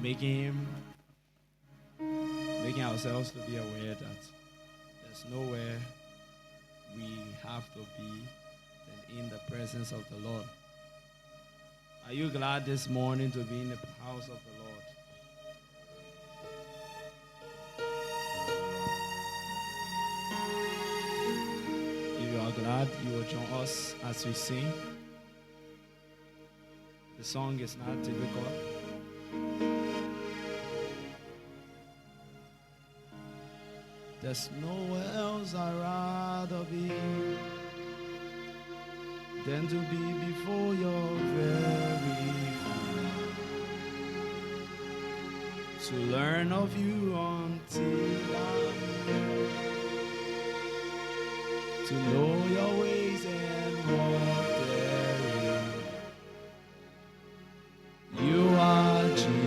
making ourselves to be aware that there's nowhere we have to be than in the presence of the Lord. Are you glad this morning to be in the house of the Lord? If you are glad, you will join us as we sing. The song is not difficult. There's nowhere else I'd rather be than to be before your very feet, to learn of you until I'm here, to know your ways and walk therein. You are Jesus.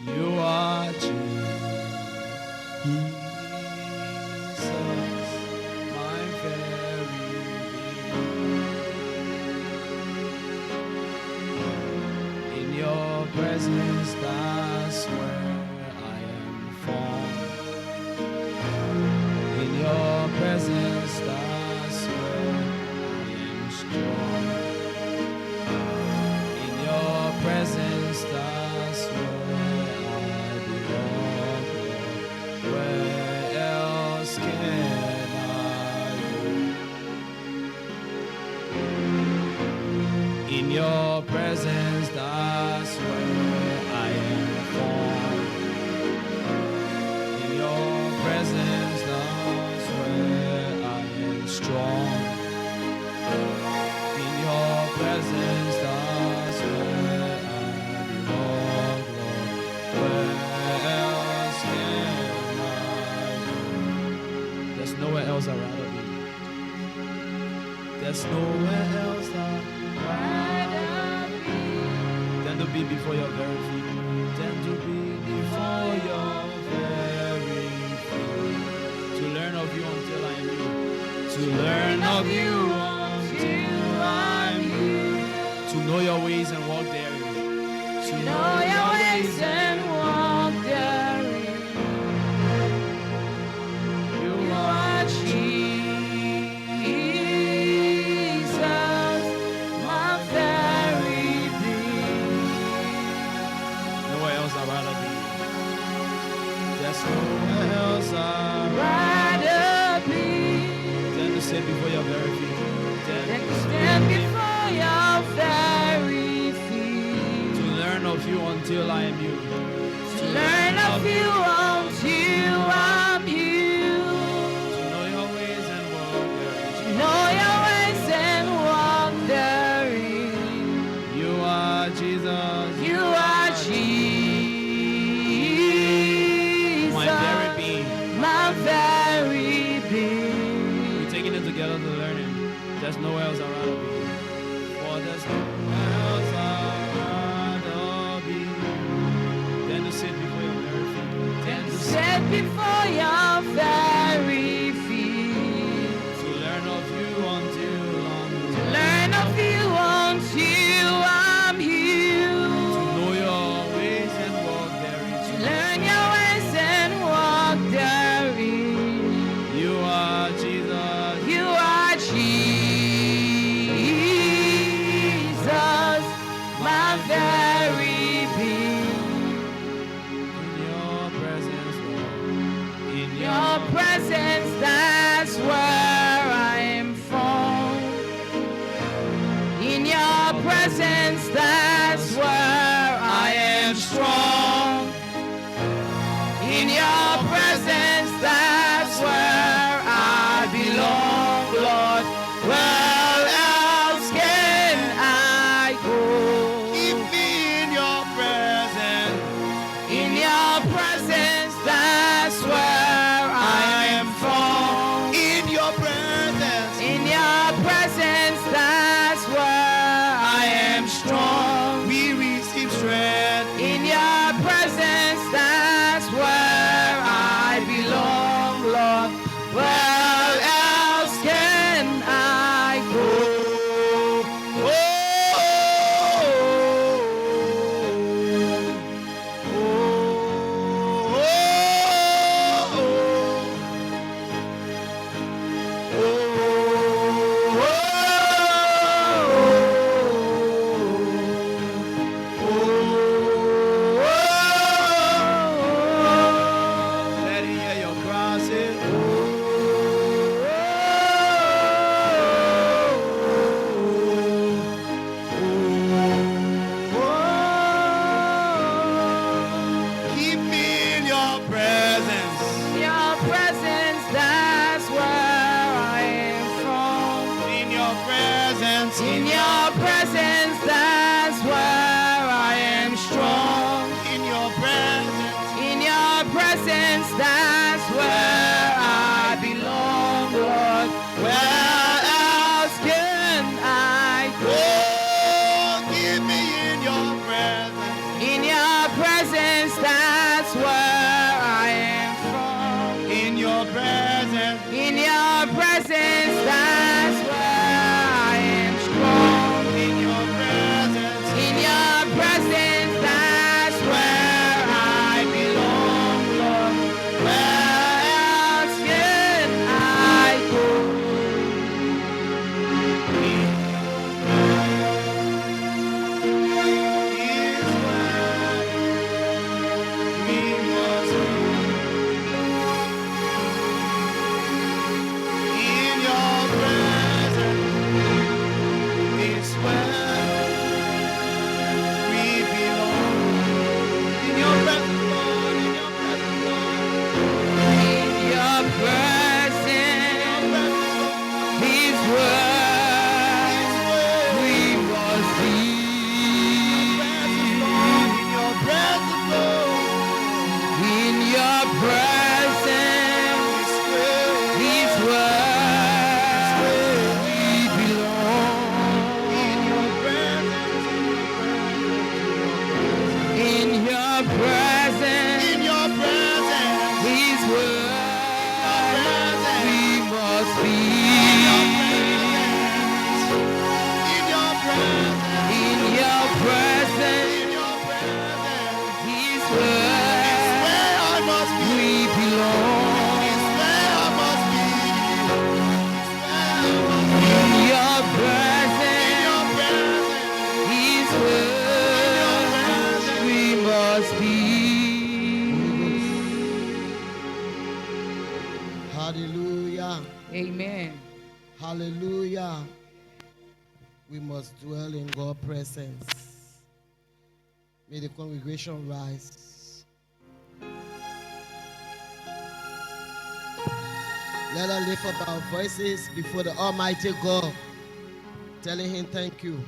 You are Jesus, my very being. In your presence, that's where I am formed. In your presence, that's where I am strong. In your presence, that's where in your presence, that's where I am formed. In your presence, that's where I am strong. In your presence, that's where I belong, Lord. Where else can I go? There's nowhere else I'd rather be. There's nowhere else I'd rather be than to be before your very feet, than to be before your very feet, to learn of you until I am you, to learn of you until I'm you, to know your ways and walk therein, to know your ways and walk therein. You are Jesus. There's nowhere else I'd rather be than to sit before your very feet, than to stand before your very feet, to learn of you until I am you, to learn of you until I'm you, to know your ways and walk therein, to know your ways and walk therein. You are Jesus. You are Jesus. My very being. We're taking it together to learn it. There's nowhere else I'd rather be. For there's nowhere else I'd rather be than to sit before your very feet. Than to sit before your very feet. To learn of you until I'm you. To learn of you until I'm you. To know your ways and walk therein. To learn your ways and walk therein. You are Jesus. You are Jesus, my very being. In your presence, Lord. In your presence, that's where I am found. In your presence, that's where I am strong. In your presence, that's where I belong, Lord. Where else can I go? Keep me in your presence. In your presence, that's where I am found. In your presence. In your presence, that's where I am strong. We receive strength. In your presence, that's where I belong. presence, that's where I belong, Lord. Where else can I go? Oh, keep me in your presence. In your presence, that's where I am from. In your presence. In your presence, that's where I am strong. In your presence. In your presence, that's where I belong, Lord. Where else can I go? Is where we must be. In your presence is where we belong. In your presence, Lord. In your presence, Lord. In your presence is where we must be. In your presence, Lord. In your presence is where we belong. In your presence. In your presence In your presence. is where we must be. In your presence. In your presence In your presence. is It's where where I must be. we belong. It's where I must be. It's where I must be. In your In presence your presence. is where we must be. Hallelujah. Amen. Hallelujah. We must dwell in God's presence. May the congregation rise. Let us lift up our voices before the Almighty God, telling Him thank you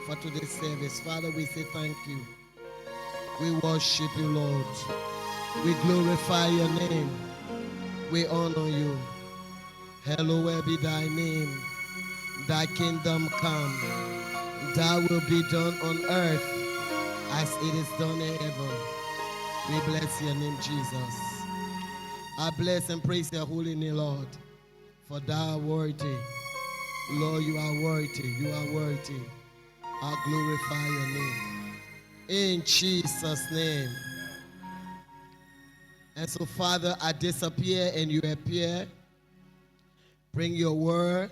for today's service. Father, we say thank you. We worship you, Lord. We glorify your name. We honor you. Hallowed be thy name. Thy kingdom come. Thy will be done on earth as it is done in heaven. We bless your name, Jesus. I bless and praise your holy name, Lord, for thou art worthy. Lord, you are worthy. You are worthy. I glorify your name. In Jesus' name. And so, Father, I disappear and you appear. Bring your word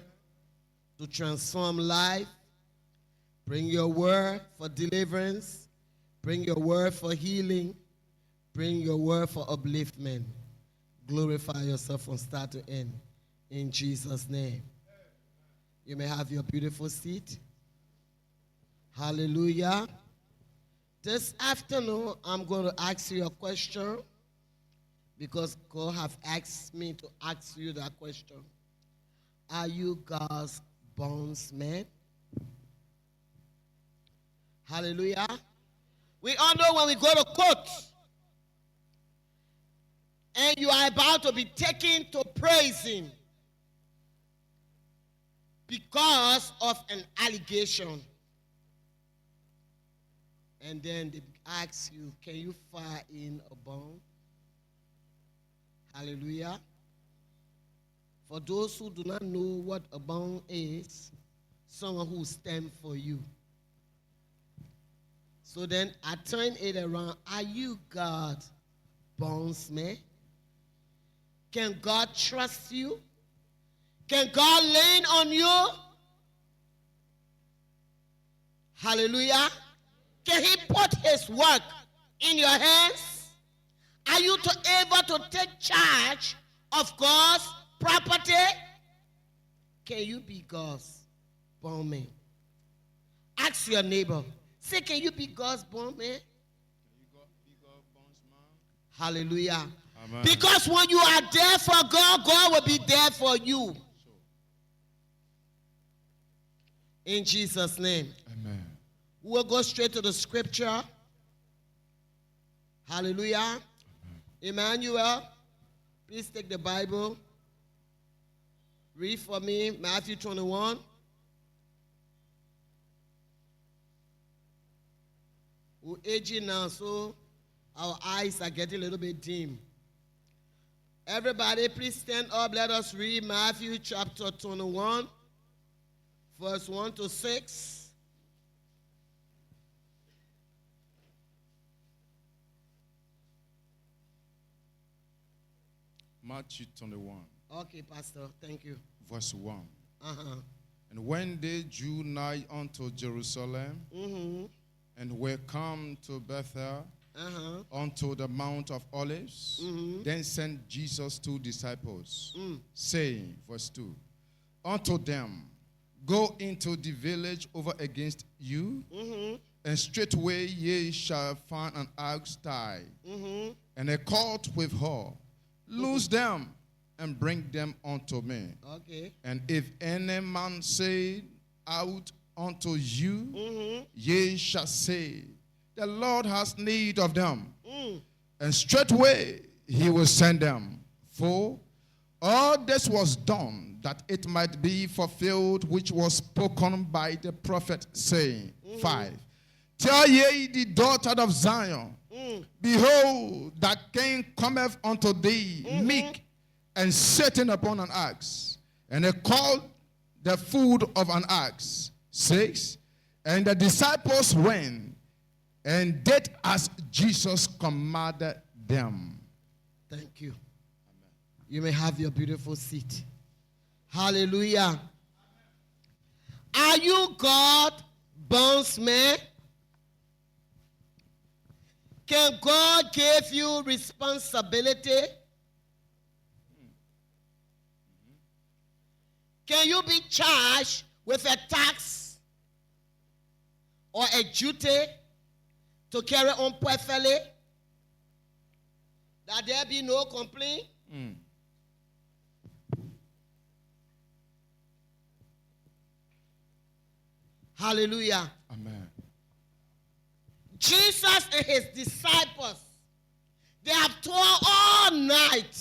to transform life. Bring your word for deliverance. Bring your word for healing. Bring your word for upliftment. Glorify yourself from start to end. In Jesus' name. You may have your beautiful seat. Hallelujah. This afternoon, I'm going to ask you a question because God have asked me to ask you that question. Are you God's bondsman? Hallelujah. We all know when we go to court and you are about to be taken to prison because of an allegation. And then they ask you, can you file in a bond? Hallelujah. For those who do not know what a bond is, someone who stands for you. So then I turn it around. Are you God's bondsman? Can God trust you? Can God lean on you? Hallelujah. Can he put his work in your hands? Are you able to take charge of God's property? Can you be God's bondman? Ask your neighbor. Say, can you be God's bondman? Can you be God's bondsman? Hallelujah. Amen. Because when you are there for God, God will be there for you. In Jesus' name. Amen. We'll go straight to the scripture. Hallelujah. Amen. Emmanuel, please take the Bible. Read for me Matthew 21. We're aging now, so our eyes are getting a little bit dim. Everybody, please stand up. Let us read Matthew chapter 21, verse 1 to 6. Matthew 21, Okay, Pastor, thank you. verse 1. Uh-huh. And when they drew nigh unto Jerusalem, Mm-hmm. and were come to Bethel, Uh-huh. unto the Mount of Olives, then sent Jesus 2 disciples, saying, verse 2, unto them, go into the village over against you, and straightway ye shall find an ox tied, and a colt with her. Loose them, and bring them unto me. Okay. And if any man say out unto you, ye shall say, the Lord has need of them. And straightway he will send them. For all this was done, that it might be fulfilled, which was spoken by the prophet, saying, 5. Tell ye the daughter of Zion, behold, the king cometh unto thee, meek, and sitting upon an ass. And they called the food of an ass. 6. And the disciples went and did as Jesus commanded them. Thank you. You may have your beautiful seat. Hallelujah. Are you God, bondsman? Can God give you responsibility? Can you be charged with a tax or a duty to carry on perfectly? That there be no complaint? Hallelujah. Amen. Jesus and his disciples, they have toiled all night